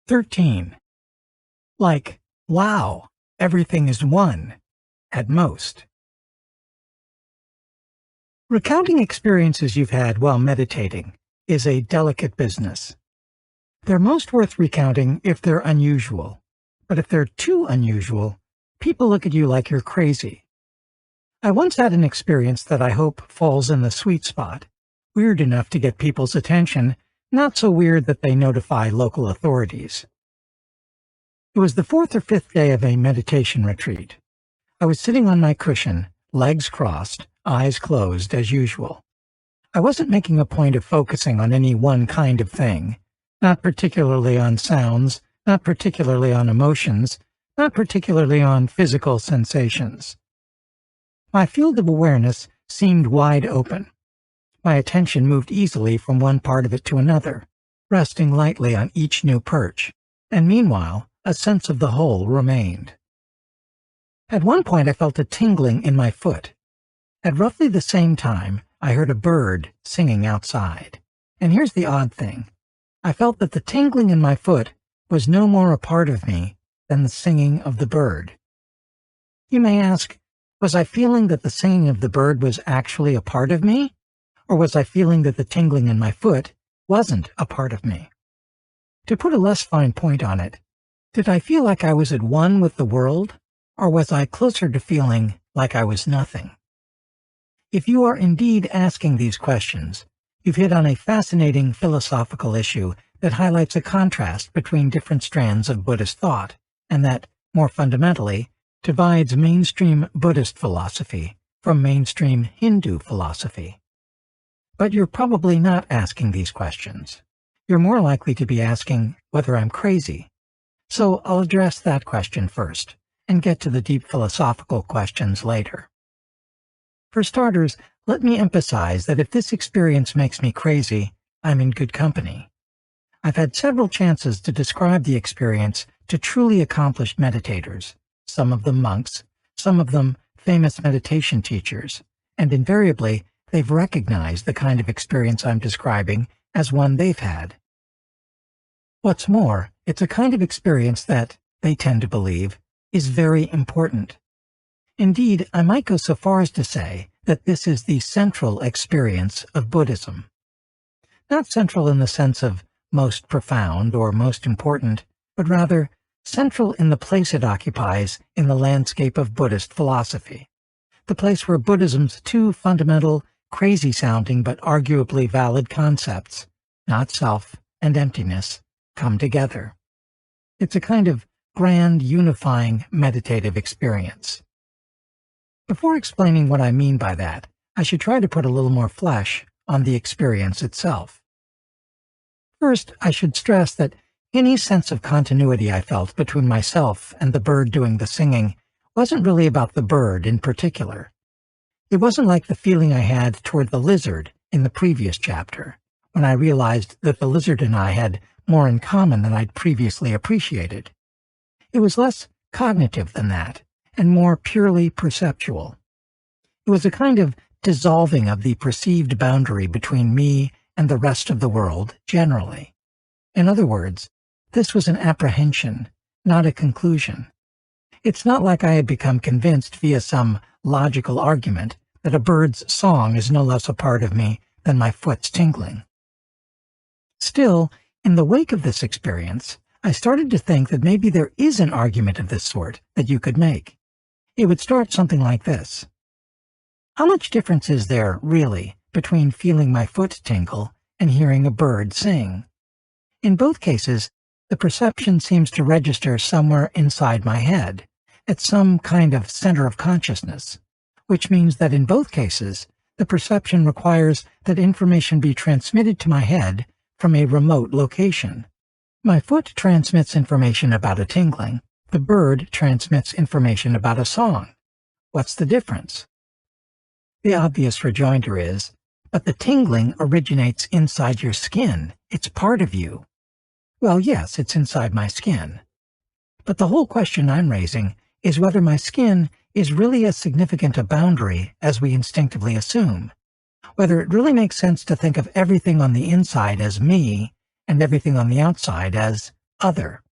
13. Like, wow, everything is one, at most. Recounting experiences you've had while meditating is a delicate business. They're most worth recounting if they're unusual, but if they're too unusual, people look at you like you're crazy. I once had an experience that I hope falls in the sweet spot, weird enough to get people's attention, not so weird that they notify local authorities. It was the 4th or 5th day of a meditation retreat. I was sitting on my cushion, legs crossed, eyes closed as usual. I wasn't making a point of focusing on any one kind of thing, not particularly on sounds, not particularly on emotions, not particularly on physical sensations. My field of awareness seemed wide open. My attention moved easily from one part of it to another, resting lightly on each new perch, and meanwhile, a sense of the whole remained. At one point I felt a tingling in my foot. At roughly the same time, I heard a bird singing outside. And here's the odd thing. I felt that the tingling in my foot was no more a part of me than the singing of the bird. You may ask, was I feeling that the singing of the bird was actually a part of me? Or was I feeling that the tingling in my foot wasn't a part of me? To put a less fine point on it, did I feel like I was at one with the world, or was I closer to feeling like I was nothing? If you are indeed asking these questions, you've hit on a fascinating philosophical issue that highlights a contrast between different strands of Buddhist thought, and that, more fundamentally, divides mainstream Buddhist philosophy from mainstream Hindu philosophy. But you're probably not asking these questions. You're more likely to be asking whether I'm crazy. So I'll address that question first, and get to the deep philosophical questions later. For starters, let me emphasize that if this experience makes me crazy, I'm in good company. I've had several chances to describe the experience to truly accomplished meditators, some of them monks, some of them famous meditation teachers, and invariably they've recognized the kind of experience I'm describing as one they've had. What's more, it's a kind of experience that, they tend to believe, is very important. Indeed, I might go so far as to say that this is the central experience of Buddhism. Not central in the sense of most profound or most important, but rather central in the place it occupies in the landscape of Buddhist philosophy, the place where Buddhism's two fundamental, crazy-sounding but arguably valid concepts, not self and emptiness, come together. It's a kind of grand, unifying, meditative experience. Before explaining what I mean by that, I should try to put a little more flesh on the experience itself. First, I should stress that any sense of continuity I felt between myself and the bird doing the singing wasn't really about the bird in particular. It wasn't like the feeling I had toward the lizard in the previous chapter, when I realized that the lizard and I had more in common than I'd previously appreciated. It was less cognitive than that, and more purely perceptual. It was a kind of dissolving of the perceived boundary between me and the rest of the world generally. In other words, this was an apprehension, not a conclusion. It's not like I had become convinced via some logical argument that a bird's song is no less a part of me than my foot's tingling. Still, in the wake of this experience, I started to think that maybe there is an argument of this sort that you could make. It would start something like this. How much difference is there, really, between feeling my foot tingle and hearing a bird sing? In both cases, the perception seems to register somewhere inside my head, at some kind of center of consciousness, which means that in both cases, the perception requires that information be transmitted to my head from a remote location. My foot transmits information about a tingling. The bird transmits information about a song. What's the difference? The obvious rejoinder is, but the tingling originates inside your skin. It's part of you. Well, yes, it's inside my skin. But the whole question I'm raising is whether my skin is really as significant a boundary as we instinctively assume, whether it really makes sense to think of everything on the inside as me and everything on the outside as other.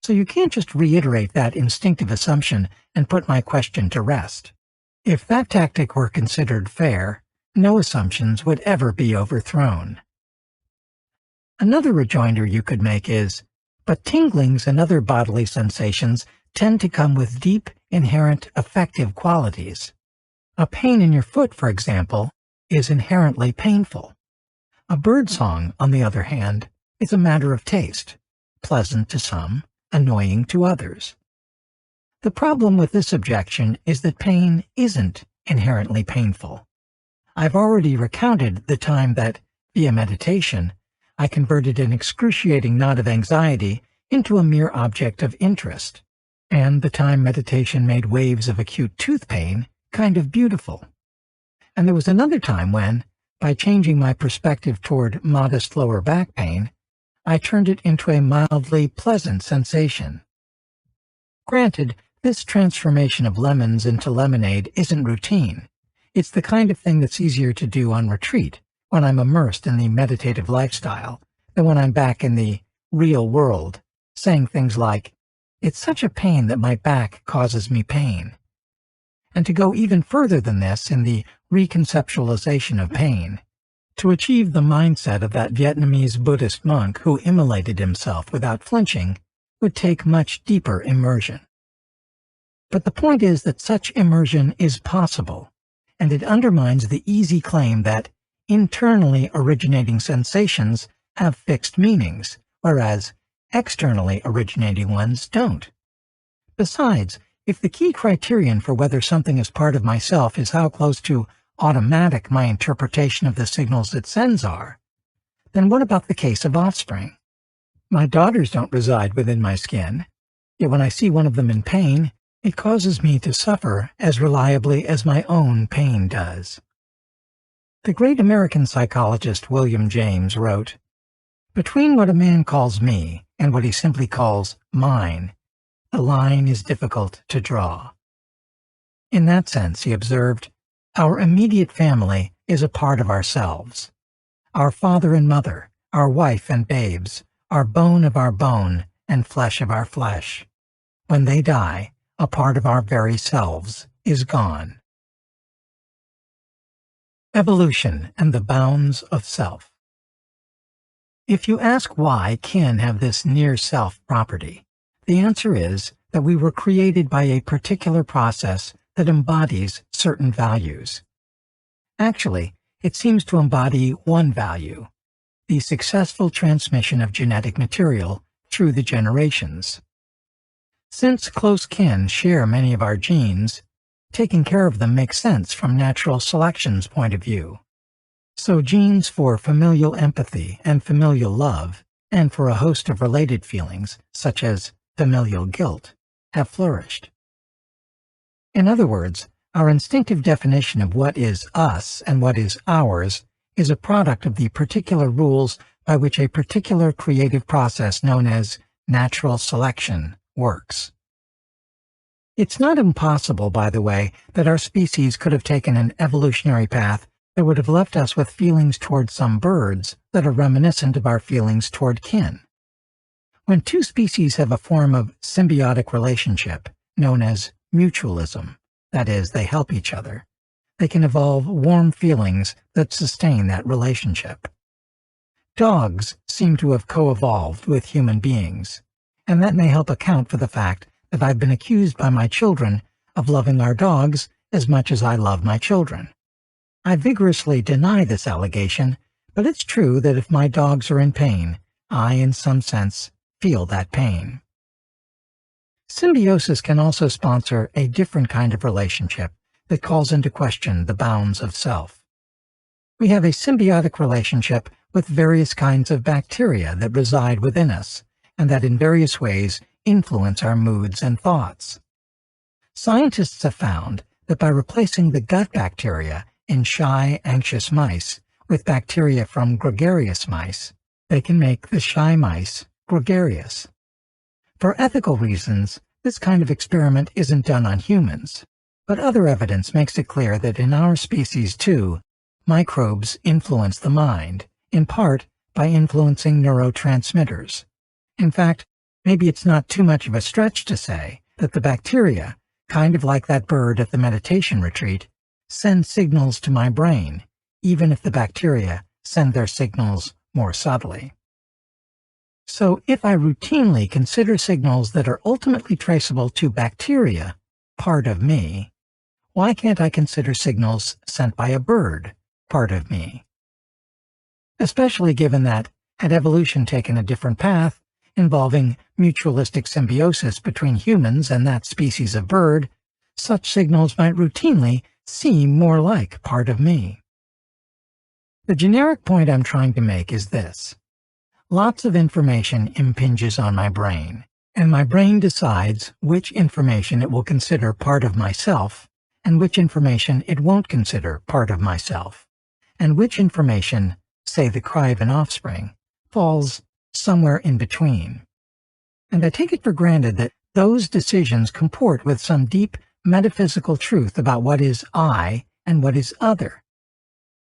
So you can't just reiterate that instinctive assumption and put my question to rest. If that tactic were considered fair, no assumptions would ever be overthrown. Another rejoinder you could make is, but tinglings and other bodily sensations tend to come with deep, inherent affective qualities. A pain in your foot, for example, is inherently painful. A birdsong, on the other hand, is a matter of taste, pleasant to some, annoying to others. The problem with this objection is that pain isn't inherently painful. I've already recounted the time that, via meditation, I converted an excruciating knot of anxiety into a mere object of interest, and the time meditation made waves of acute tooth pain kind of beautiful. And there was another time when, by changing my perspective toward modest lower back pain, I turned it into a mildly pleasant sensation. Granted, this transformation of lemons into lemonade isn't routine. It's the kind of thing that's easier to do on retreat, when I'm immersed in the meditative lifestyle, than when I'm back in the real world, saying things like, "It's such a pain that my back causes me pain." And to go even further than this in the reconceptualization of pain, to achieve the mindset of that Vietnamese Buddhist monk who immolated himself without flinching, would take much deeper immersion. But the point is that such immersion is possible, and it undermines the easy claim that internally originating sensations have fixed meanings, whereas externally originating ones don't. Besides, if the key criterion for whether something is part of myself is how close to automatic my interpretation of the signals it sends are, then what about the case of offspring? My daughters don't reside within my skin, yet when I see one of them in pain, it causes me to suffer as reliably as my own pain does. The great American psychologist William James wrote, "Between what a man calls me and what he simply calls mine, the line is difficult to draw." In that sense, he observed, our immediate family is a part of ourselves. Our father and mother, our wife and babes, are bone of our bone and flesh of our flesh. When they die, a part of our very selves is gone. Evolution and the bounds of self. If you ask why kin have this near-self property, the answer is that we were created by a particular process that embodies certain values. Actually, it seems to embody one value, the successful transmission of genetic material through the generations. Since close kin share many of our genes, taking care of them makes sense from natural selection's point of view. So genes for familial empathy and familial love, and for a host of related feelings, such as familial guilt, have flourished. In other words, our instinctive definition of what is us and what is ours is a product of the particular rules by which a particular creative process known as natural selection works. It's not impossible, by the way, that our species could have taken an evolutionary path that would have left us with feelings toward some birds that are reminiscent of our feelings toward kin. When two species have a form of symbiotic relationship, known as mutualism, that is, they help each other, they can evolve warm feelings that sustain that relationship. Dogs seem to have co-evolved with human beings, and that may help account for the fact that I've been accused by my children of loving our dogs as much as I love my children. I vigorously deny this allegation, but it's true that if my dogs are in pain, I, in some sense, feel that pain. Symbiosis can also sponsor a different kind of relationship that calls into question the bounds of self. We have a symbiotic relationship with various kinds of bacteria that reside within us, and that in various ways influence our moods and thoughts. Scientists have found that by replacing the gut bacteria in shy, anxious mice with bacteria from gregarious mice, they can make the shy mice gregarious. For ethical reasons, this kind of experiment isn't done on humans, but other evidence makes it clear that in our species, too, microbes influence the mind, in part by influencing neurotransmitters, In fact, maybe it's not too much of a stretch to say that the bacteria, kind of like that bird at the meditation retreat, send signals to my brain, even if the bacteria send their signals more subtly. So if I routinely consider signals that are ultimately traceable to bacteria, part of me, why can't I consider signals sent by a bird, part of me? Especially given that, had evolution taken a different path, involving mutualistic symbiosis between humans and that species of bird, such signals might routinely seem more like part of me. The generic point I'm trying to make is this. Lots of information impinges on my brain, and my brain decides which information it will consider part of myself and which information it won't consider part of myself, and which information, say the cry of an offspring, falls somewhere in between. And I take it for granted that those decisions comport with some deep metaphysical truth about what is I and what is other.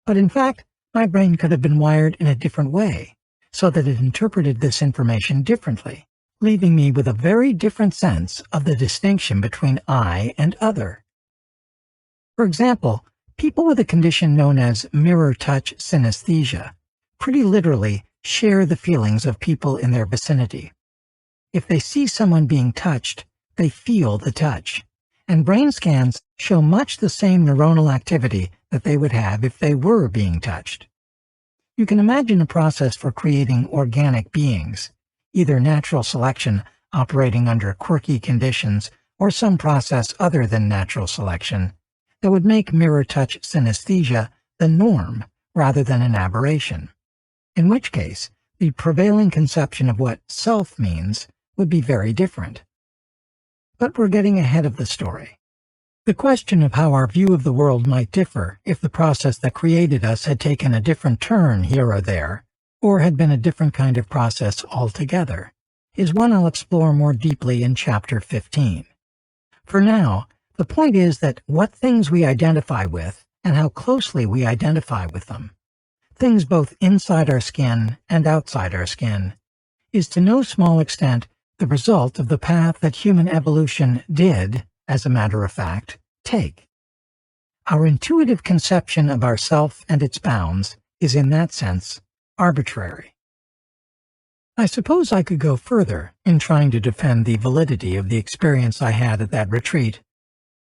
But in fact, my brain could have been wired in a different way, so that it interpreted this information differently, leaving me with a very different sense of the distinction between I and other. For example, people with a condition known as mirror touch synesthesia pretty literally share the feelings of people in their vicinity. If they see someone being touched, they feel the touch, and brain scans show much the same neuronal activity that they would have if they were being touched. You can imagine a process for creating organic beings, either natural selection operating under quirky conditions or some process other than natural selection, that would make mirror touch synesthesia the norm rather than an aberration, in which case the prevailing conception of what self means would be very different. But we're getting ahead of the story. The question of how our view of the world might differ if the process that created us had taken a different turn here or there, or had been a different kind of process altogether, is one I'll explore more deeply in Chapter 15. For now, the point is that what things we identify with and how closely we identify with them, things both inside our skin and outside our skin, is to no small extent the result of the path that human evolution did, as a matter of fact, take. Our intuitive conception of ourself and its bounds is in that sense arbitrary. I suppose I could go further in trying to defend the validity of the experience I had at that retreat,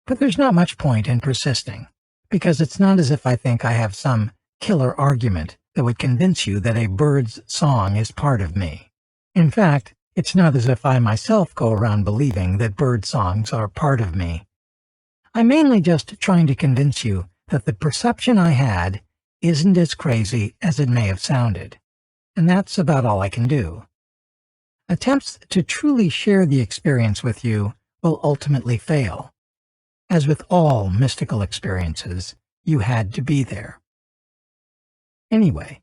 but there's not much point in persisting, because it's not as if I think I have some killer argument that would convince you that a bird's song is part of me. In fact, it's not as if I myself go around believing that bird songs are part of me. I'm mainly just trying to convince you that the perception I had isn't as crazy as it may have sounded, and that's about all I can do. Attempts to truly share the experience with you will ultimately fail. As with all mystical experiences, you had to be there. Anyway,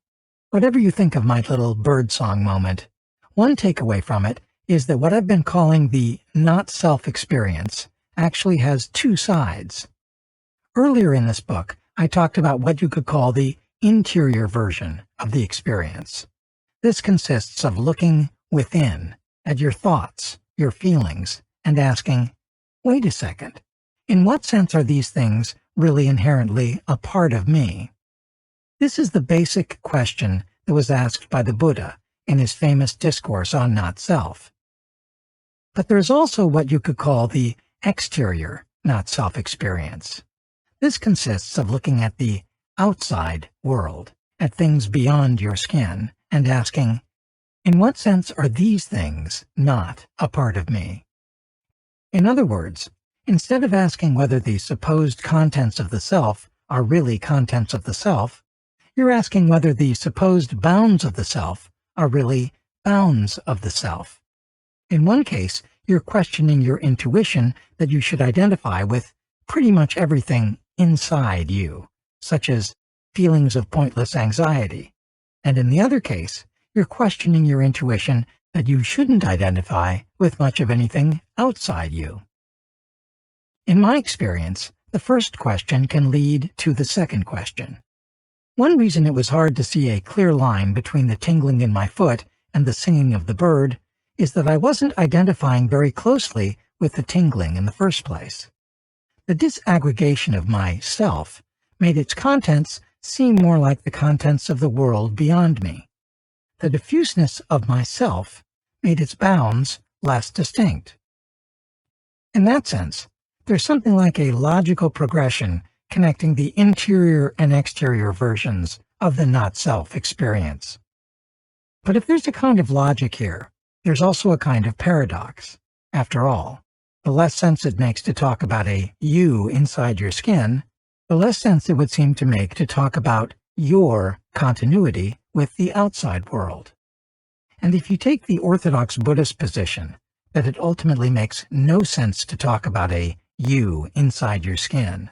whatever you think of my little birdsong moment, one takeaway from it is that what I've been calling the not-self experience actually has two sides. Earlier in this book, I talked about what you could call the interior version of the experience. This consists of looking within at your thoughts, your feelings, and asking, wait a second, in what sense are these things really inherently a part of me? This is the basic question that was asked by the Buddha in his famous discourse on not-self. But there's also what you could call the exterior not-self experience. This consists of looking at the outside world, at things beyond your skin, and asking, in what sense are these things not a part of me? In other words, instead of asking whether the supposed contents of the self are really contents of the self, you're asking whether the supposed bounds of the self are really bounds of the self. In one case, you're questioning your intuition that you should identify with pretty much everything inside you, such as feelings of pointless anxiety. And in the other case, you're questioning your intuition that you shouldn't identify with much of anything outside you. In my experience, the first question can lead to the second question. One reason it was hard to see a clear line between the tingling in my foot and the singing of the bird is that I wasn't identifying very closely with the tingling in the first place. The disaggregation of myself made its contents seem more like the contents of the world beyond me. The diffuseness of myself made its bounds less distinct. In that sense, there's something like a logical progression connecting the interior and exterior versions of the not-self experience. But if there's a kind of logic here, there's also a kind of paradox. After all, the less sense it makes to talk about a you inside your skin, the less sense it would seem to make to talk about your continuity with the outside world. And if you take the orthodox Buddhist position that it ultimately makes no sense to talk about a you inside your skin,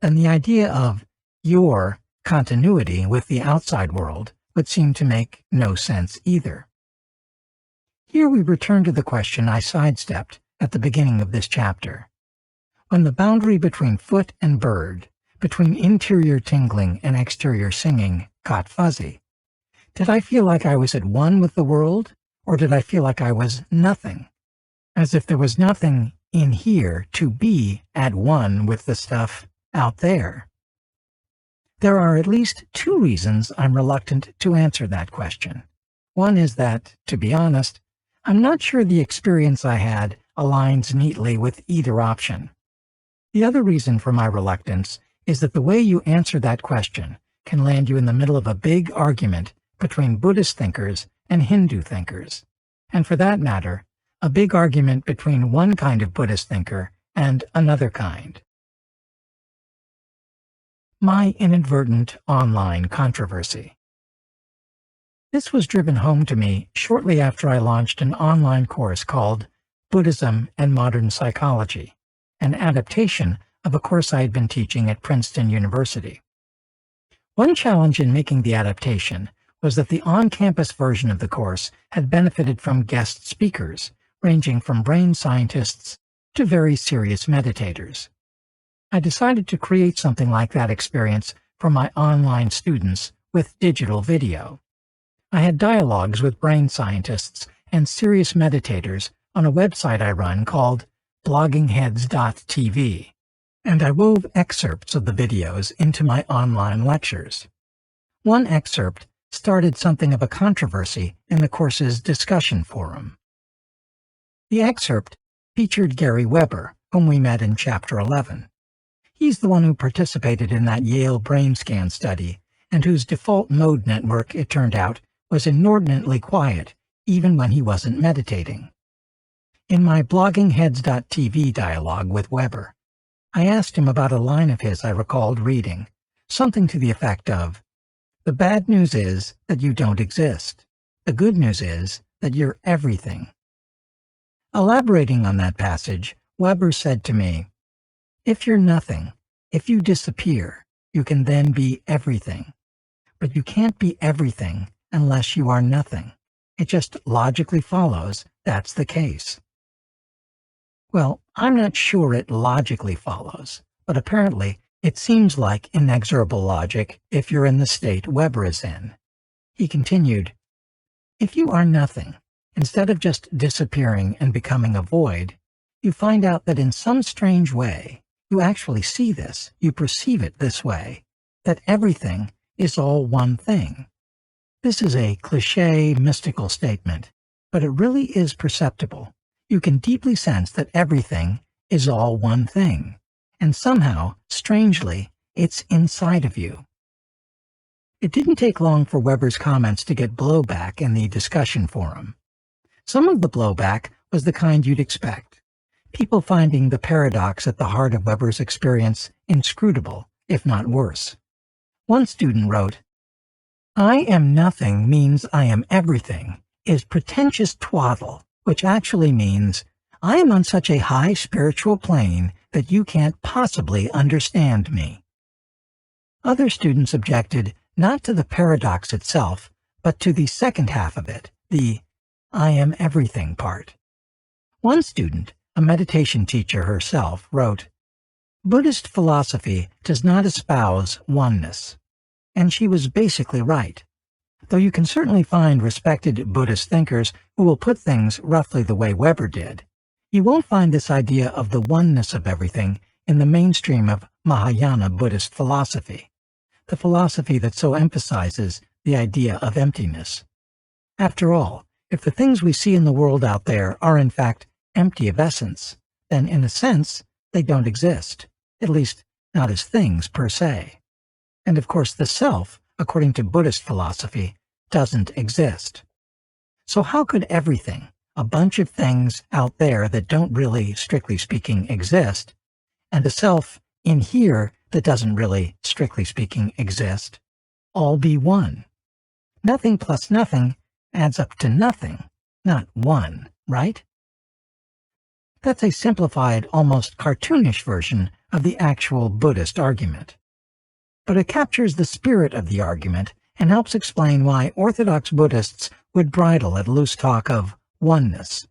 then the idea of your continuity with the outside world would seem to make no sense either. Here we return to the question I sidestepped at the beginning of this chapter. When the boundary between foot and bird, between interior tingling and exterior singing, got fuzzy, did I feel like I was at one with the world, or did I feel like I was nothing? As if there was nothing in here to be at one with the stuff out there. There are at least two reasons I'm reluctant to answer that question. One is that, to be honest, I'm not sure the experience I had aligns neatly with either option. The other reason for my reluctance is that the way you answer that question can land you in the middle of a big argument between Buddhist thinkers and Hindu thinkers, and for that matter, a big argument between one kind of Buddhist thinker and another kind. My inadvertent online controversy. This was driven home to me shortly after I launched an online course called Buddhism and Modern Psychology, an adaptation of a course I had been teaching at Princeton University. One challenge in making the adaptation was that the on-campus version of the course had benefited from guest speakers, ranging from brain scientists to very serious meditators. I decided to create something like that experience for my online students with digital video. I had dialogues with brain scientists and serious meditators on a website I run called bloggingheads.tv, and I wove excerpts of the videos into my online lectures. One excerpt started something of a controversy in the course's discussion forum. The excerpt featured Gary Weber, whom we met in Chapter 11. He's the one who participated in that Yale brain scan study, and whose default mode network, it turned out, was inordinately quiet, even when he wasn't meditating. In my bloggingheads.tv dialogue with Weber, I asked him about a line of his I recalled reading, something to the effect of, "The bad news is that you don't exist. The good news is that you're everything." Elaborating on that passage, Weber said to me, "If you're nothing, if you disappear, you can then be everything. But you can't be everything unless you are nothing. It just logically follows that's the case." Well, I'm not sure it logically follows, but apparently it seems like inexorable logic if you're in the state Weber is in. He continued, "If you are nothing, instead of just disappearing and becoming a void, you find out that in some strange way, you actually see this, you perceive it this way, that everything is all one thing. This is a cliché, mystical statement, but it really is perceptible. You can deeply sense that everything is all one thing, and somehow, strangely, it's inside of you." It didn't take long for Weber's comments to get blowback in the discussion forum. Some of the blowback was the kind you'd expect, people finding the paradox at the heart of Weber's experience inscrutable, if not worse. One student wrote, "I am nothing means I am everything is pretentious twaddle, which actually means I am on such a high spiritual plane that you can't possibly understand me." Other students objected not to the paradox itself, but to the second half of it, the I am everything part. One student, a meditation teacher herself, wrote, "Buddhist philosophy does not espouse oneness." And she was basically right. though you can certainly find respected Buddhist thinkers who will put things roughly the way Weber did, you won't find this idea of the oneness of everything in the mainstream of Mahayana Buddhist philosophy, the philosophy that so emphasizes the idea of emptiness. After all, if the things we see in the world out there are in fact empty of essence, then in a sense, they don't exist, at least not as things per se. And of course the self, according to Buddhist philosophy, doesn't exist. So how could everything, a bunch of things out there that don't really, strictly speaking, exist, and a self in here that doesn't really, strictly speaking, exist, all be one? Nothing plus nothing adds up to nothing, not one, right? That's a simplified, almost cartoonish version of the actual Buddhist argument. But it captures the spirit of the argument and helps explain why Orthodox Buddhists would bridle at loose talk of oneness.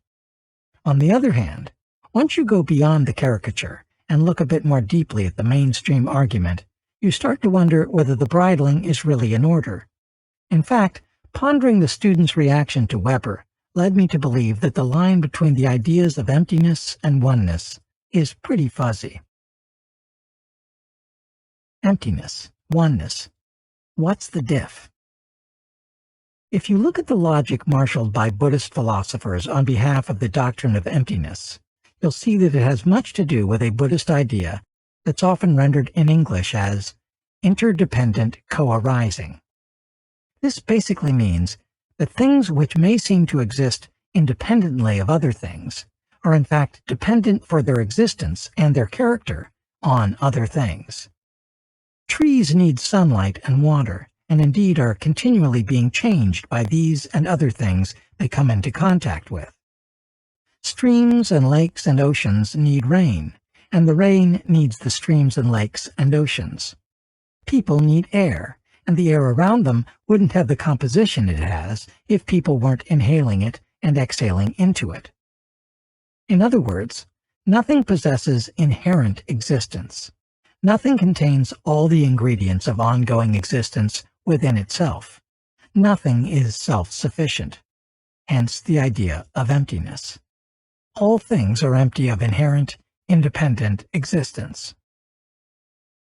On the other hand, once you go beyond the caricature and look a bit more deeply at the mainstream argument, you start to wonder whether the bridling is really in order. In fact, pondering the student's reaction to Weber led me to believe that the line between the ideas of emptiness and oneness is pretty fuzzy. Emptiness, oneness. What's the diff? If you look at the logic marshaled by Buddhist philosophers on behalf of the doctrine of emptiness, you'll see that it has much to do with a Buddhist idea that's often rendered in English as interdependent co-arising. This basically means that things which may seem to exist independently of other things are in fact dependent for their existence and their character on other things. Trees need sunlight and water, and indeed are continually being changed by these and other things they come into contact with. Streams and lakes and oceans need rain, and the rain needs the streams and lakes and oceans. People need air, and the air around them wouldn't have the composition it has if people weren't inhaling it and exhaling into it. In other words, nothing possesses inherent existence. Nothing contains all the ingredients of ongoing existence within itself. Nothing is self-sufficient. Hence the idea of emptiness. All things are empty of inherent, independent existence.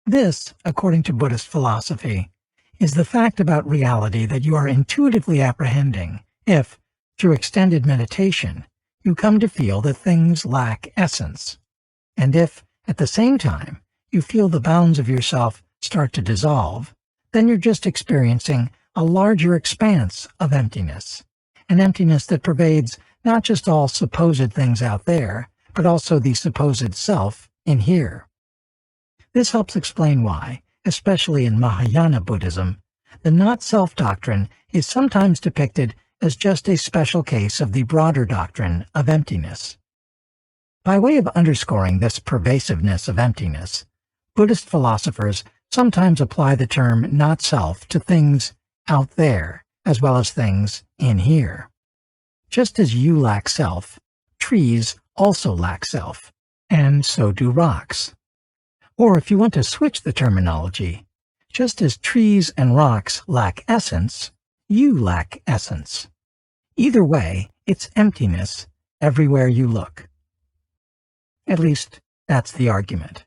This, according to Buddhist philosophy, is the fact about reality that you are intuitively apprehending if, through extended meditation, you come to feel that things lack essence, and if, at the same time, you feel the bounds of yourself start to dissolve, then you're just experiencing a larger expanse of emptiness, an emptiness that pervades not just all supposed things out there, but also the supposed self in here. This helps explain why, especially in Mahayana Buddhism, the not-self doctrine is sometimes depicted as just a special case of the broader doctrine of emptiness. By way of underscoring this pervasiveness of emptiness, Buddhist philosophers sometimes apply the term not-self to things out there as well as things in here. Just as you lack self, trees also lack self, and so do rocks. Or if you want to switch the terminology, just as trees and rocks lack essence, you lack essence. Either way, it's emptiness everywhere you look. At least, that's the argument.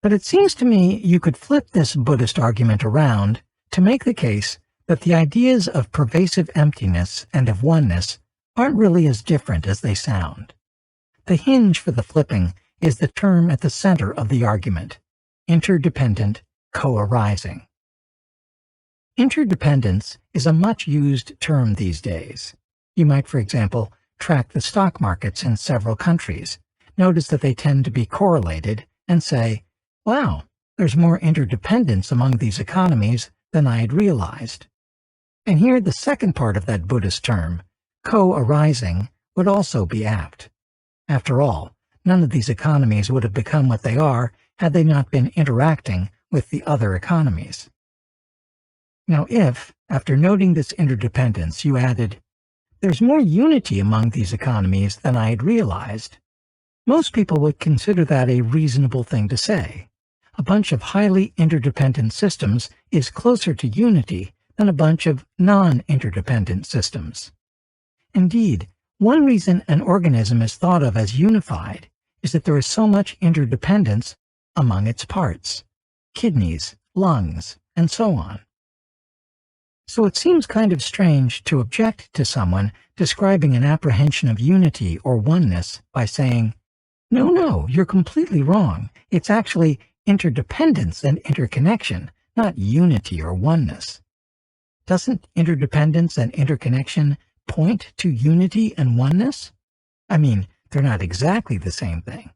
But it seems to me you could flip this Buddhist argument around to make the case that the ideas of pervasive emptiness and of oneness aren't really as different as they sound. The hinge for the flipping is the term at the center of the argument, interdependent co-arising. Interdependence is a much-used term these days. You might, for example, track the stock markets in several countries, notice that they tend to be correlated, and say, wow, there's more interdependence among these economies than I had realized. And here the second part of that Buddhist term, co-arising, would also be apt. After all, none of these economies would have become what they are had they not been interacting with the other economies. Now if, after noting this interdependence, you added, there's more unity among these economies than I had realized, most people would consider that a reasonable thing to say. A bunch of highly interdependent systems is closer to unity than a bunch of non-interdependent systems. Indeed, one reason an organism is thought of as unified is that there is so much interdependence among its parts, kidneys, lungs, and so on. So it seems kind of strange to object to someone describing an apprehension of unity or oneness by saying, no, you're completely wrong. It's actually interdependence and interconnection, not unity or oneness. Doesn't interdependence and interconnection point to unity and oneness? I mean, they're not exactly the same thing.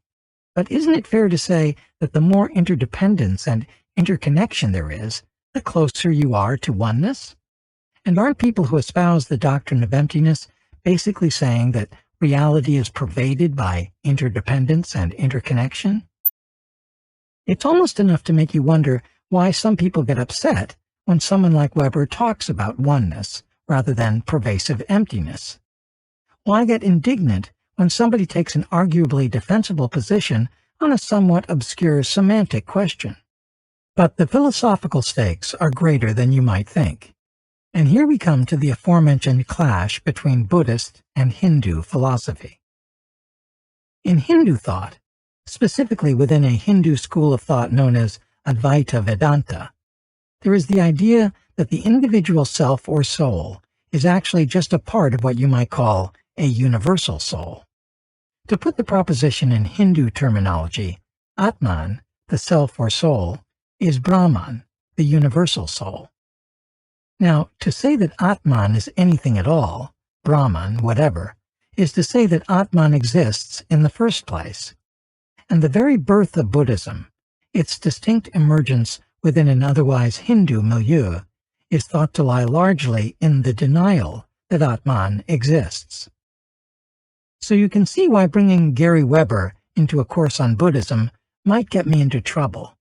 But isn't it fair to say that the more interdependence and interconnection there is, the closer you are to oneness? And aren't people who espouse the doctrine of emptiness basically saying that reality is pervaded by interdependence and interconnection? It's almost enough to make you wonder why some people get upset when someone like Weber talks about oneness rather than pervasive emptiness. Why get indignant when somebody takes an arguably defensible position on a somewhat obscure semantic question? But the philosophical stakes are greater than you might think. And here we come to the aforementioned clash between Buddhist and Hindu philosophy. In Hindu thought, specifically within a Hindu school of thought known as Advaita Vedanta, there is the idea that the individual self or soul is actually just a part of what you might call a universal soul. To put the proposition in Hindu terminology, Atman, the self or soul, is Brahman, the universal soul. Now, to say that Atman is anything at all, Brahman, whatever, is to say that Atman exists in the first place. And the very birth of Buddhism, its distinct emergence within an otherwise Hindu milieu, is thought to lie largely in the denial that Atman exists. So you can see why bringing Gary Weber into a course on Buddhism might get me into trouble.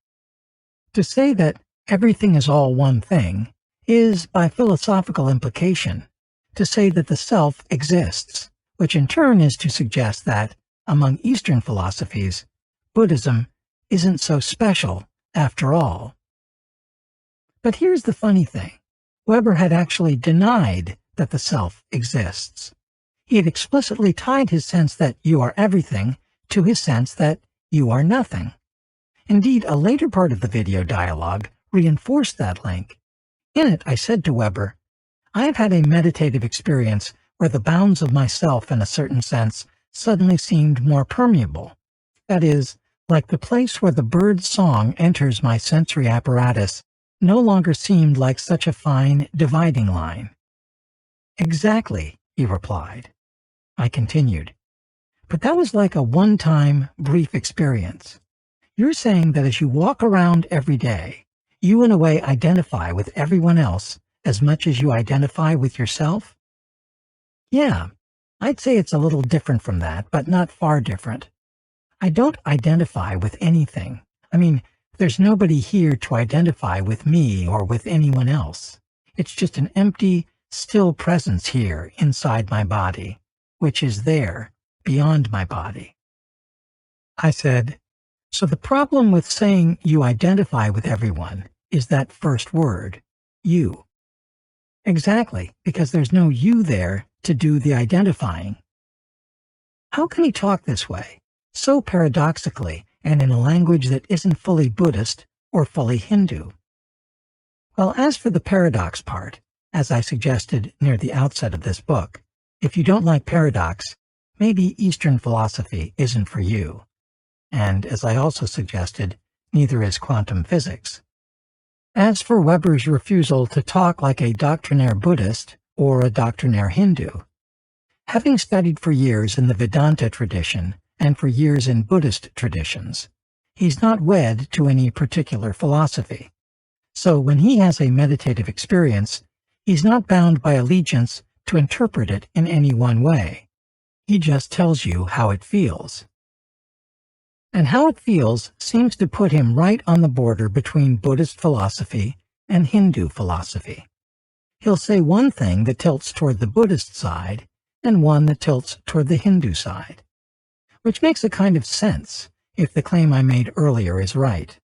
To say that everything is all one thing is, by philosophical implication, to say that the self exists, which in turn is to suggest that, among Eastern philosophies, Buddhism isn't so special after all. But here's the funny thing. Weber had actually denied that the self exists. He had explicitly tied his sense that you are everything to his sense that you are nothing. Indeed, a later part of the video dialogue reinforced that link. In it, I said to Weber, I have had a meditative experience where the bounds of myself, in a certain sense, suddenly seemed more permeable. That is, like the place where the bird's song enters my sensory apparatus no longer seemed like such a fine dividing line. Exactly, he replied. I continued, but that was like a one-time, brief experience. You're saying that as you walk around every day, you in a way identify with everyone else as much as you identify with yourself? Yeah, I'd say it's a little different from that, but not far different. I don't identify with anything. I mean, there's nobody here to identify with me or with anyone else. It's just an empty, still presence here inside my body, which is there, beyond my body. I said, so the problem with saying you identify with everyone is that first word, you. Exactly, because there's no you there to do the identifying. How can he talk this way, so paradoxically, and in a language that isn't fully Buddhist or fully Hindu? Well, as for the paradox part, as I suggested near the outset of this book, if you don't like paradox, maybe Eastern philosophy isn't for you. And as I also suggested, neither is quantum physics. As for Weber's refusal to talk like a doctrinaire Buddhist or a doctrinaire Hindu, having studied for years in the Vedanta tradition and for years in Buddhist traditions, he's not wed to any particular philosophy. So when he has a meditative experience, he's not bound by allegiance to interpret it in any one way. He just tells you how it feels. And how it feels seems to put him right on the border between Buddhist philosophy and Hindu philosophy. He'll say one thing that tilts toward the Buddhist side and one that tilts toward the Hindu side, which makes a kind of sense if the claim I made earlier is right.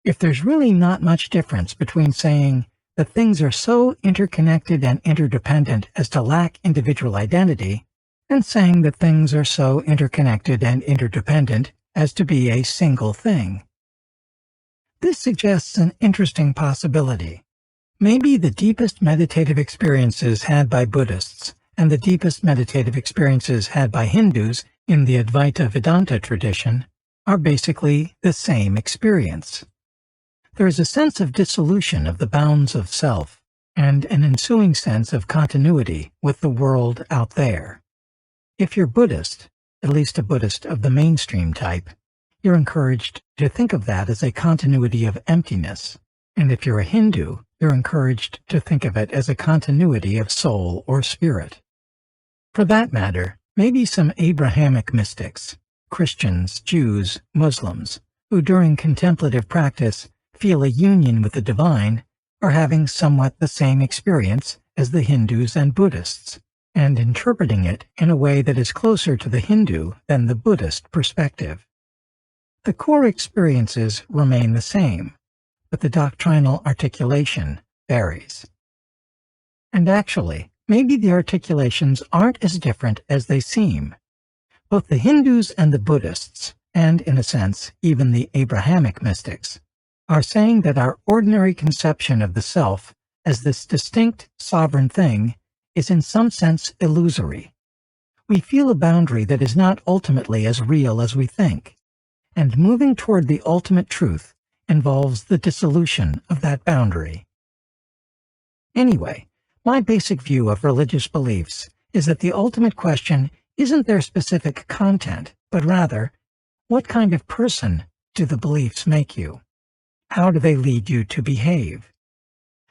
If there's really not much difference between saying that things are so interconnected and interdependent as to lack individual identity, and saying that things are so interconnected and interdependent as to be a single thing. This suggests an interesting possibility. Maybe the deepest meditative experiences had by Buddhists and the deepest meditative experiences had by Hindus in the Advaita Vedanta tradition are basically the same experience. There is a sense of dissolution of the bounds of self and an ensuing sense of continuity with the world out there. If you're Buddhist, at least a Buddhist of the mainstream type, you're encouraged to think of that as a continuity of emptiness, and if you're a Hindu, you're encouraged to think of it as a continuity of soul or spirit. For that matter, maybe some Abrahamic mystics, Christians, Jews, Muslims, who during contemplative practice feel a union with the divine, are having somewhat the same experience as the Hindus and Buddhists, and interpreting it in a way that is closer to the Hindu than the Buddhist perspective. The core experiences remain the same, but the doctrinal articulation varies. And actually, maybe the articulations aren't as different as they seem. Both the Hindus and the Buddhists, and in a sense, even the Abrahamic mystics, are saying that our ordinary conception of the self as this distinct, sovereign thing is in some sense illusory. We feel a boundary that is not ultimately as real as we think, and moving toward the ultimate truth involves the dissolution of that boundary. Anyway, my basic view of religious beliefs is that the ultimate question isn't their specific content, but rather, what kind of person do the beliefs make you? How do they lead you to behave?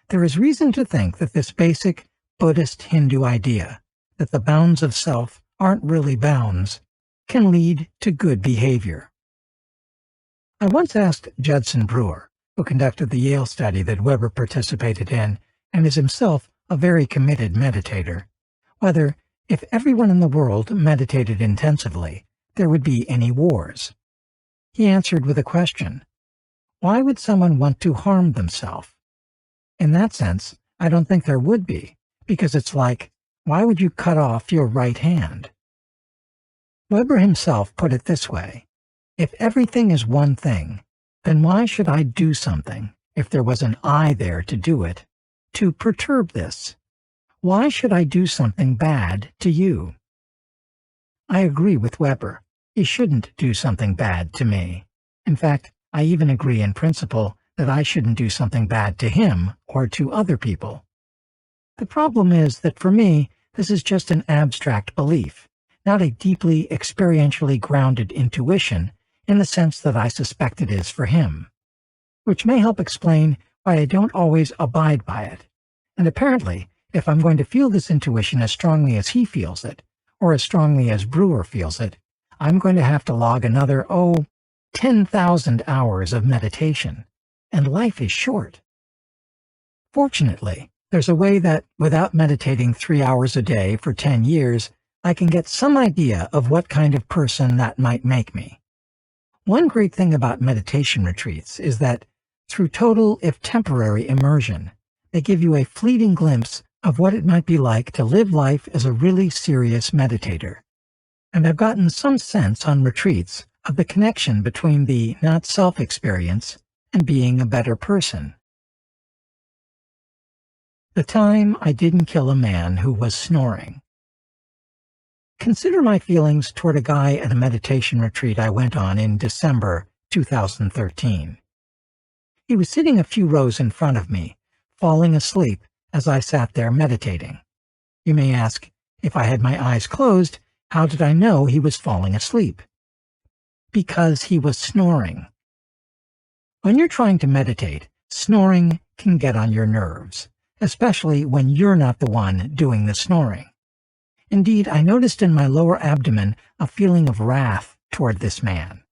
There is reason to think that this basic Buddhist Hindu idea, that the bounds of self aren't really bounds, can lead to good behavior. I once asked Judson Brewer, who conducted the Yale study that Weber participated in and is himself a very committed meditator, whether, if everyone in the world meditated intensively, there would be any wars. He answered with a question: why would someone want to harm themselves? In that sense, I don't think there would be, because it's like, why would you cut off your right hand? Weber himself put it this way: if everything is one thing, then why should I do something, if there was an I there to do it, to perturb this? Why should I do something bad to you? I agree with Weber. He shouldn't do something bad to me. In fact, I even agree in principle that I shouldn't do something bad to him or to other people. The problem is that for me, this is just an abstract belief, not a deeply experientially grounded intuition in the sense that I suspect it is for him, which may help explain why I don't always abide by it. And apparently, if I'm going to feel this intuition as strongly as he feels it, or as strongly as Brewer feels it, I'm going to have to log another, 10,000 hours of meditation, and life is short. Fortunately, there's a way that, without meditating 3 hours a day for 10 years, I can get some idea of what kind of person that might make me. One great thing about meditation retreats is that, through total, if temporary, immersion, they give you a fleeting glimpse of what it might be like to live life as a really serious meditator. And I've gotten some sense on retreats of the connection between the not-self experience and being a better person. The time I didn't kill a man who was snoring. Consider my feelings toward a guy at a meditation retreat I went on in December 2013. He was sitting a few rows in front of me, falling asleep as I sat there meditating. You may ask, if I had my eyes closed, how did I know he was falling asleep? Because he was snoring. When you're trying to meditate, snoring can get on your nerves, especially when you're not the one doing the snoring. Indeed, I noticed in my lower abdomen a feeling of wrath toward this man.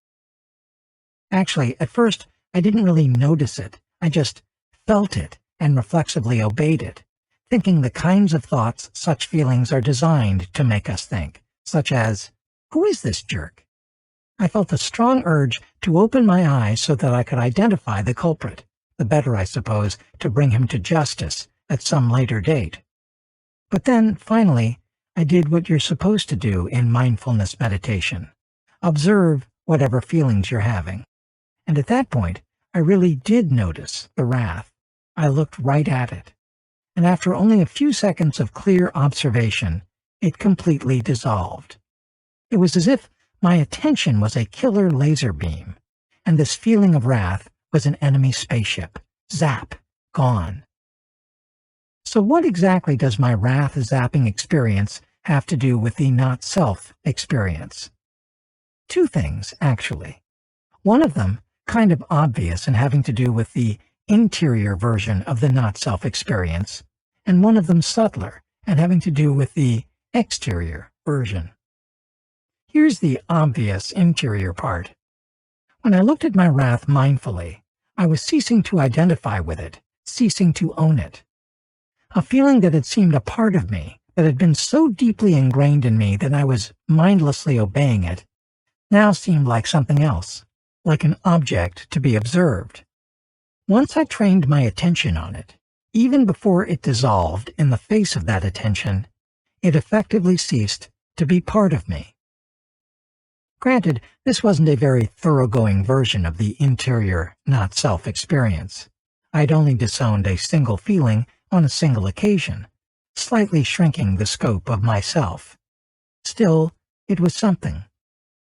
Actually, at first, I didn't really notice it. I just felt it and reflexively obeyed it, thinking the kinds of thoughts such feelings are designed to make us think, such as, who is this jerk? I felt a strong urge to open my eyes so that I could identify the culprit, the better, I suppose, to bring him to justice at some later date. But then, finally, I did what you're supposed to do in mindfulness meditation. Observe whatever feelings you're having. And at that point, I really did notice the wrath. I looked right at it. And after only a few seconds of clear observation, it completely dissolved. It was as if my attention was a killer laser beam, and this feeling of wrath was an enemy spaceship. Zap, gone. So what exactly does my wrath zapping experience have to do with the not-self experience? Two things, actually. One of them, kind of obvious and having to do with the interior version of the not-self experience, and one of them subtler and having to do with the exterior version. Here's the obvious interior part. When I looked at my wrath mindfully, I was ceasing to identify with it, ceasing to own it. A feeling that had seemed a part of me, that had been so deeply ingrained in me that I was mindlessly obeying it, now seemed like something else, like an object to be observed. Once I trained my attention on it, even before it dissolved in the face of that attention, it effectively ceased to be part of me. Granted, this wasn't a very thoroughgoing version of the interior not-self experience. I'd only disowned a single feeling on a single occasion, slightly shrinking the scope of myself. Still, it was something,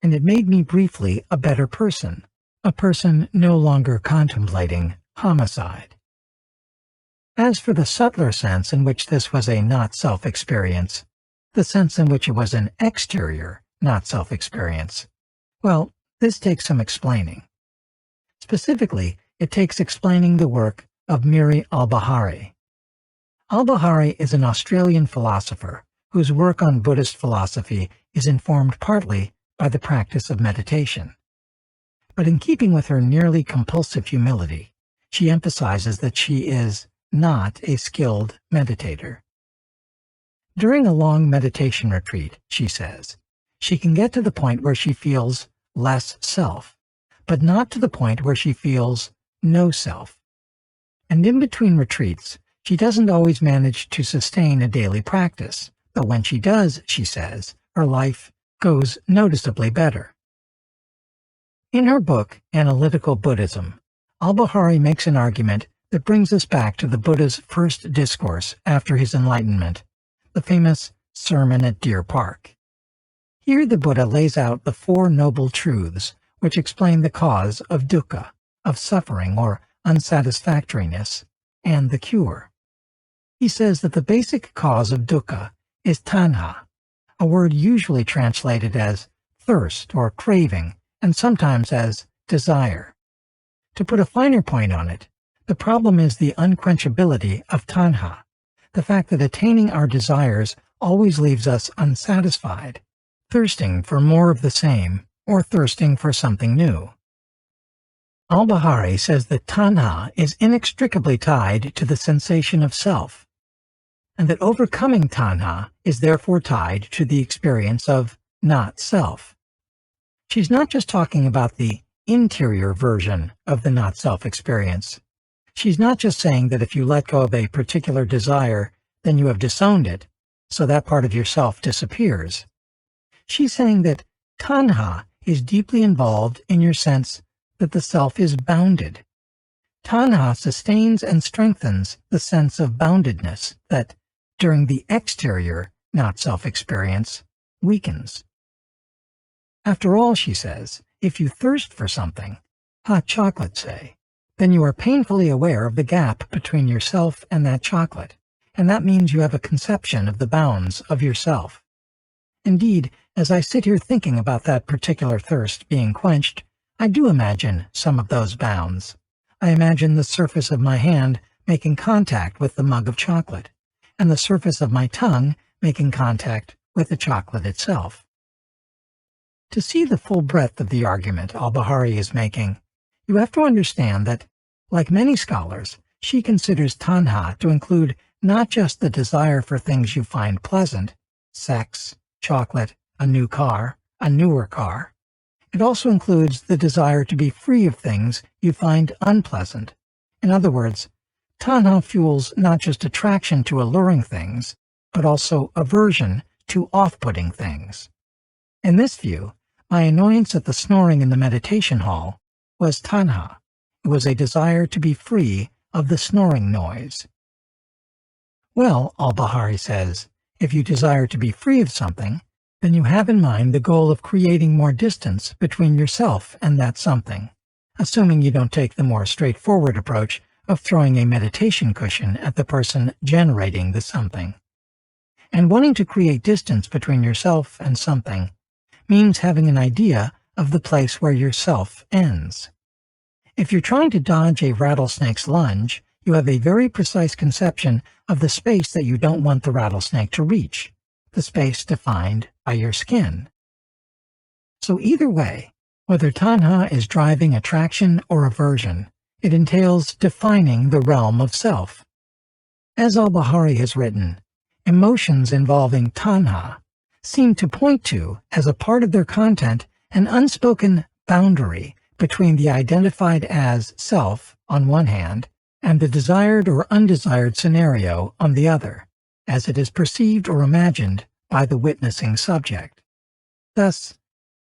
and it made me briefly a better person, a person no longer contemplating homicide. As for the subtler sense in which this was a not-self experience, the sense in which it was an exterior not-self experience, well, this takes some explaining. Specifically, it takes explaining the work of Miri al-Bahari. Al-Bahari is an Australian philosopher whose work on Buddhist philosophy is informed partly by the practice of meditation. But in keeping with her nearly compulsive humility, she emphasizes that she is not a skilled meditator. During a long meditation retreat, she says, she can get to the point where she feels less self, but not to the point where she feels no self. And in between retreats, she doesn't always manage to sustain a daily practice, but when she does, she says, her life goes noticeably better. In her book, Analytical Buddhism, al-Bahari makes an argument that brings us back to the Buddha's first discourse after his enlightenment, the famous Sermon at Deer Park. Here the Buddha lays out the Four Noble Truths which explain the cause of dukkha, of suffering or unsatisfactoriness, and the cure. He says that the basic cause of dukkha is tanha, a word usually translated as thirst or craving, and sometimes as desire. To put a finer point on it, the problem is the unquenchability of tanha, the fact that attaining our desires always leaves us unsatisfied, thirsting for more of the same, or thirsting for something new. Al-Bahari says that tanha is inextricably tied to the sensation of self, and that overcoming tanha is therefore tied to the experience of not-self. She's not just talking about the interior version of the not-self experience. She's not just saying that if you let go of a particular desire, then you have disowned it, so that part of yourself disappears. She's saying that tanha is deeply involved in your sense that the self is bounded. Tanha sustains and strengthens the sense of boundedness that, during the exterior not-self experience, weakens. After all, she says, if you thirst for something, hot chocolate say, then you are painfully aware of the gap between yourself and that chocolate, and that means you have a conception of the bounds of yourself. Indeed, as I sit here thinking about that particular thirst being quenched, I do imagine some of those bounds. I imagine the surface of my hand making contact with the mug of chocolate, and the surface of my tongue making contact with the chocolate itself. To see the full breadth of the argument al-Bahari is making, you have to understand that, like many scholars, she considers tanha to include not just the desire for things you find pleasant, sex, chocolate, a new car, a newer car. It also includes the desire to be free of things you find unpleasant, In other words, tanha fuels not just attraction to alluring things, but also aversion to off-putting things. In this view, my annoyance at the snoring in the meditation hall was tanha. It was a desire to be free of the snoring noise. Well, Al-Bahari says, if you desire to be free of something, then you have in mind the goal of creating more distance between yourself and that something, assuming you don't take the more straightforward approach of throwing a meditation cushion at the person generating the something. And wanting to create distance between yourself and something means having an idea of the place where yourself ends. If you're trying to dodge a rattlesnake's lunge, you have a very precise conception of the space that you don't want the rattlesnake to reach, the space defined by your skin. So either way, whether tanha is driving attraction or aversion, it entails defining the realm of self. As Al-Bahari has written, emotions involving tanha seem to point to, as a part of their content, an unspoken boundary between the identified as self on one hand and the desired or undesired scenario on the other, as it is perceived or imagined by the witnessing subject. Thus,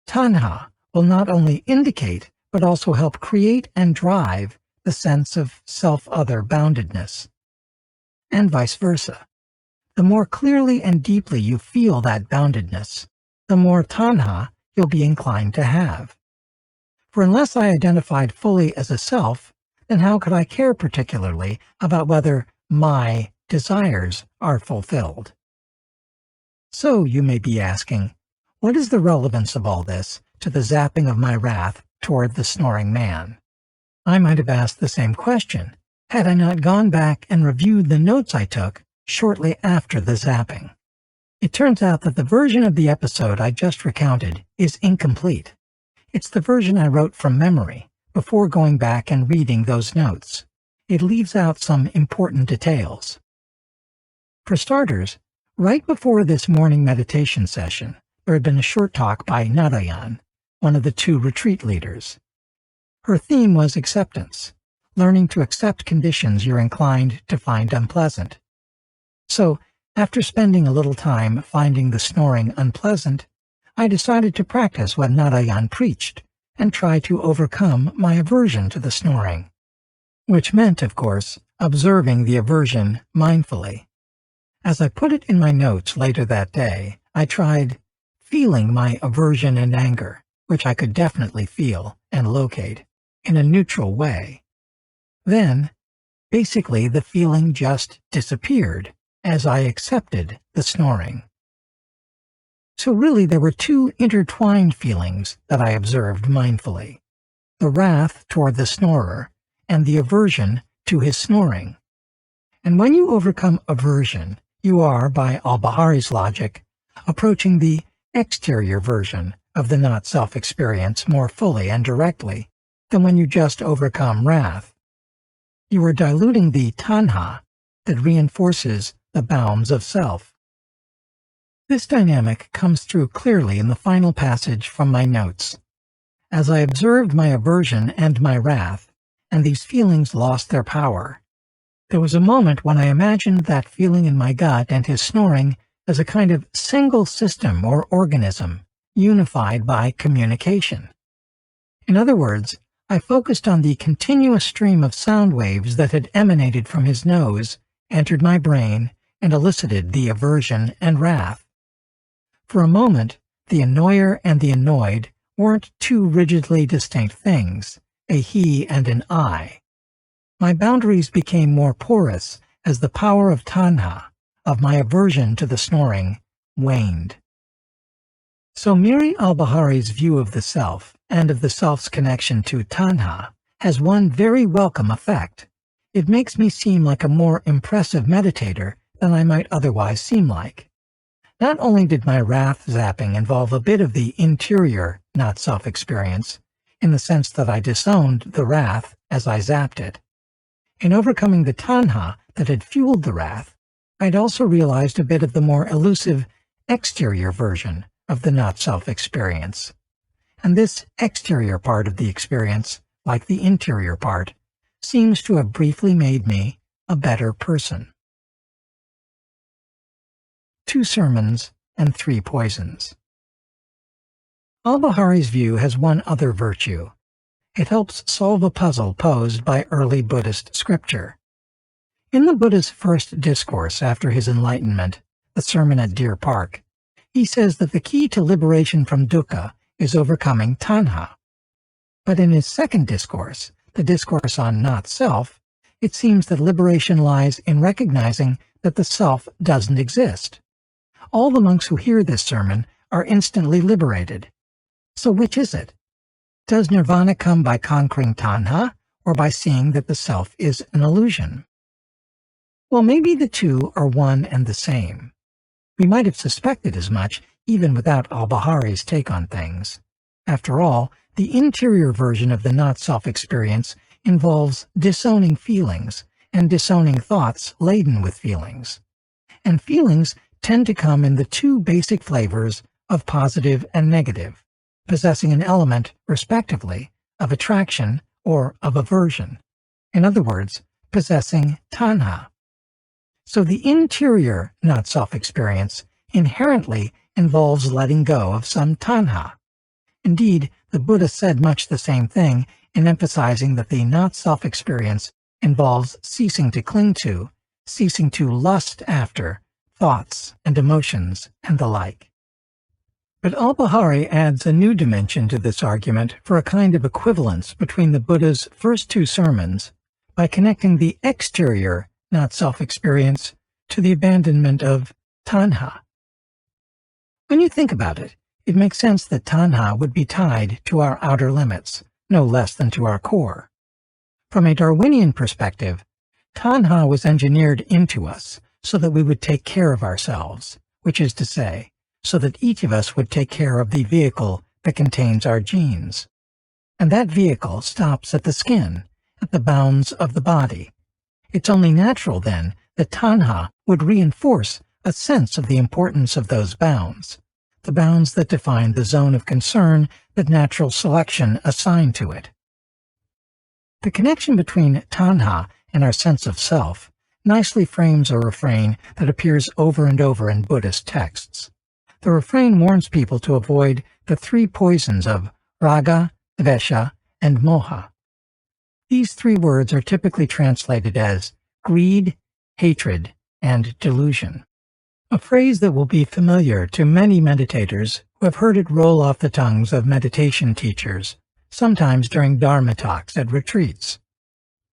tanha will not only indicate but also help create and drive the sense of self-other boundedness, and vice versa. The more clearly and deeply you feel that boundedness, the more tanha you'll be inclined to have. For unless I identified fully as a self, then how could I care particularly about whether my desires are fulfilled? So you may be asking, what is the relevance of all this to the zapping of my wrath toward the snoring man? I might have asked the same question had I not gone back and reviewed the notes I took shortly after the zapping. It turns out that the version of the episode I just recounted is incomplete. It's the version I wrote from memory before going back and reading those notes. It leaves out some important details. For starters, right before this morning meditation session, there had been a short talk by Narayan, one of the two retreat leaders. Her theme was acceptance, learning to accept conditions you're inclined to find unpleasant. So, after spending a little time finding the snoring unpleasant, I decided to practice what Narayan preached and try to overcome my aversion to the snoring, which meant, of course, observing the aversion mindfully. As I put it in my notes later that day, I tried feeling my aversion and anger, which I could definitely feel and locate, in a neutral way. Then, basically, the feeling just disappeared as I accepted the snoring. So really there were two intertwined feelings that I observed mindfully, the wrath toward the snorer and the aversion to his snoring. And when you overcome aversion, you are, by Al-Bahari's logic, approaching the exterior version of the not-self experience more fully and directly than when you just overcome wrath. You are diluting the tanha that reinforces the bounds of self. This dynamic comes through clearly in the final passage from my notes. As I observed my aversion and my wrath, and these feelings lost their power, there was a moment when I imagined that feeling in my gut and his snoring as a kind of single system or organism, unified by communication. In other words, I focused on the continuous stream of sound waves that had emanated from his nose, entered my brain, and elicited the aversion and wrath. For a moment, the annoyer and the annoyed weren't two rigidly distinct things, a he and an I. My boundaries became more porous as the power of tanha, of my aversion to the snoring, waned. So Miri al-Bahari's view of the self and of the self's connection to tanha has one very welcome effect. It makes me seem like a more impressive meditator than I might otherwise seem like. Not only did my wrath zapping involve a bit of the interior not-self experience, in the sense that I disowned the wrath as I zapped it. In overcoming the tanha that had fueled the wrath, I'd also realized a bit of the more elusive exterior version of the not-self experience. And this exterior part of the experience, like the interior part, seems to have briefly made me a better person. 2 sermons and 3 poisons. Al-Bahari's view has one other virtue. It helps solve a puzzle posed by early Buddhist scripture. In the Buddha's first discourse after his enlightenment, the Sermon at Deer Park, he says that the key to liberation from dukkha is overcoming tanha. But in his second discourse, the discourse on not-self, it seems that liberation lies in recognizing that the self doesn't exist. All the monks who hear this sermon are instantly liberated. So which is it? Does nirvana come by conquering tanha, or by seeing that the self is an illusion? Well, maybe the two are one and the same. We might have suspected as much even without Al-Bahari's take on things. After all, the interior version of the not-self experience involves disowning feelings and disowning thoughts laden with feelings. And feelings tend to come in the 2 basic flavors of positive and negative, possessing an element, respectively, of attraction or of aversion. In other words, possessing tanha. So the interior not-self experience inherently involves letting go of some tanha. Indeed, the Buddha said much the same thing in emphasizing that the not-self experience involves ceasing to cling to, ceasing to lust after, thoughts and emotions and the like. But Al-Bahari adds a new dimension to this argument for a kind of equivalence between the Buddha's first 2 sermons by connecting the exterior not-self experience to the abandonment of tanha. When you think about it, it makes sense that tanha would be tied to our outer limits, no less than to our core. From a Darwinian perspective, tanha was engineered into us so that we would take care of ourselves, which is to say, so that each of us would take care of the vehicle that contains our genes. And that vehicle stops at the skin, at the bounds of the body. It's only natural, then, that tanha would reinforce a sense of the importance of those bounds, the bounds that define the zone of concern that natural selection assigned to it. The connection between tanha and our sense of self nicely frames a refrain that appears over and over in Buddhist texts. The refrain warns people to avoid the 3 poisons of raga, dvesha, and moha. These 3 words are typically translated as greed, hatred, and delusion, a phrase that will be familiar to many meditators who have heard it roll off the tongues of meditation teachers, sometimes during Dharma talks at retreats.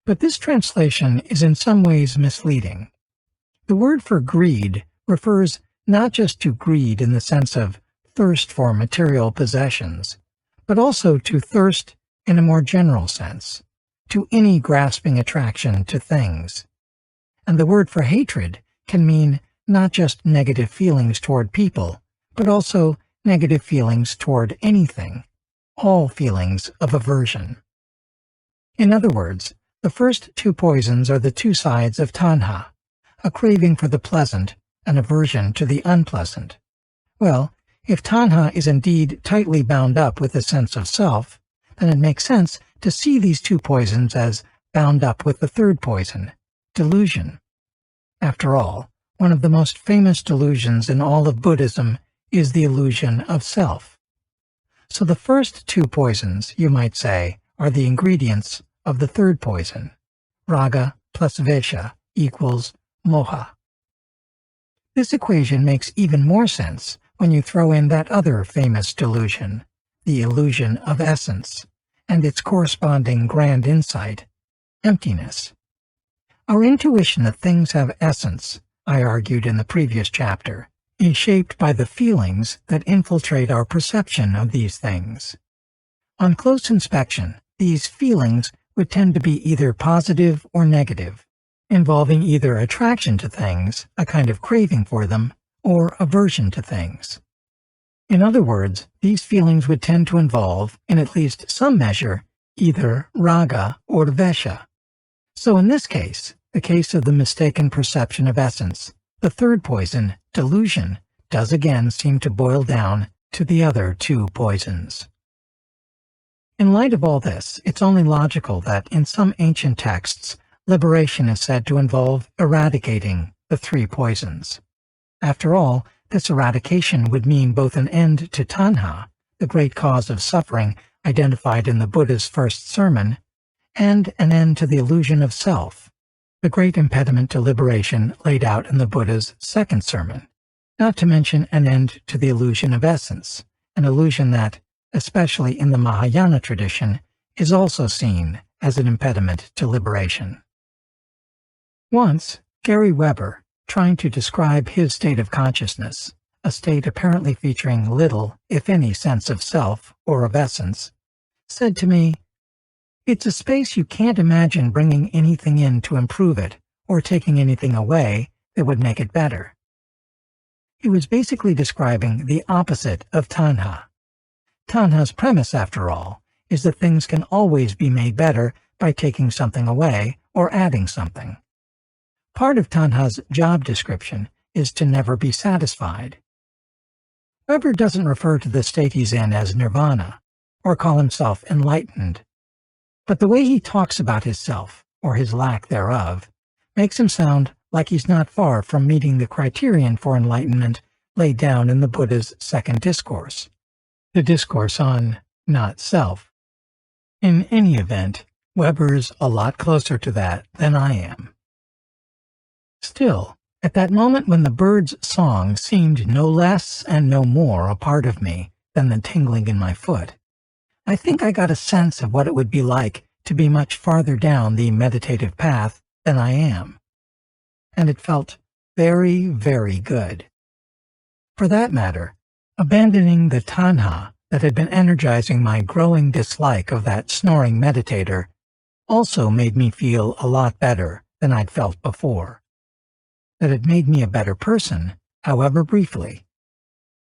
But this translation is in some ways misleading. The word for greed refers not just to greed in the sense of thirst for material possessions, but also to thirst in a more general sense, to any grasping attraction to things. And the word for hatred can mean not just negative feelings toward people, but also negative feelings toward anything, all feelings of aversion. In other words, the first 2 poisons are the 2 sides of tanha, a craving for the pleasant, an aversion to the unpleasant. Well, if tanha is indeed tightly bound up with the sense of self, then it makes sense to see these 2 poisons as bound up with the 3rd poison, delusion. After all, one of the most famous delusions in all of Buddhism is the illusion of self. So the first 2 poisons, you might say, are the ingredients of the 3rd poison. Raga plus vesha equals moha. This equation makes even more sense when you throw in that other famous delusion, the illusion of essence, and its corresponding grand insight, emptiness. Our intuition that things have essence, I argued in the previous chapter, is shaped by the feelings that infiltrate our perception of these things. On close inspection, these feelings would tend to be either positive or negative, involving either attraction to things, a kind of craving for them, or aversion to things. In other words, these feelings would tend to involve, in at least some measure, either raga or dvesha. So in this case, the case of the mistaken perception of essence, the 3rd poison, delusion, does again seem to boil down to the other 2 poisons. In light of all this, it's only logical that in some ancient texts, liberation is said to involve eradicating the three poisons. After all, this eradication would mean both an end to tanha, the great cause of suffering identified in the Buddha's first sermon, and an end to the illusion of self, the great impediment to liberation laid out in the Buddha's second sermon, not to mention an end to the illusion of essence, an illusion that, especially in the Mahayana tradition, is also seen as an impediment to liberation. Once, Gary Weber, trying to describe his state of consciousness, a state apparently featuring little, if any, sense of self or of essence, said to me, "It's a space you can't imagine bringing anything in to improve it or taking anything away that would make it better." He was basically describing the opposite of tanha. Tanha's premise, after all, is that things can always be made better by taking something away or adding something. Part of tanha's job description is to never be satisfied. Weber doesn't refer to the state he's in as nirvana, or call himself enlightened. But the way he talks about his self, or his lack thereof, makes him sound like he's not far from meeting the criterion for enlightenment laid down in the Buddha's second discourse, the discourse on not self. In any event, Weber's a lot closer to that than I am. Still, at that moment when the bird's song seemed no less and no more a part of me than the tingling in my foot, I think I got a sense of what it would be like to be much farther down the meditative path than I am. And it felt very, very good. For that matter, abandoning the tanha that had been energizing my growing dislike of that snoring meditator also made me feel a lot better than I'd felt before. That it made me a better person, however briefly,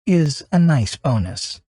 is a nice bonus.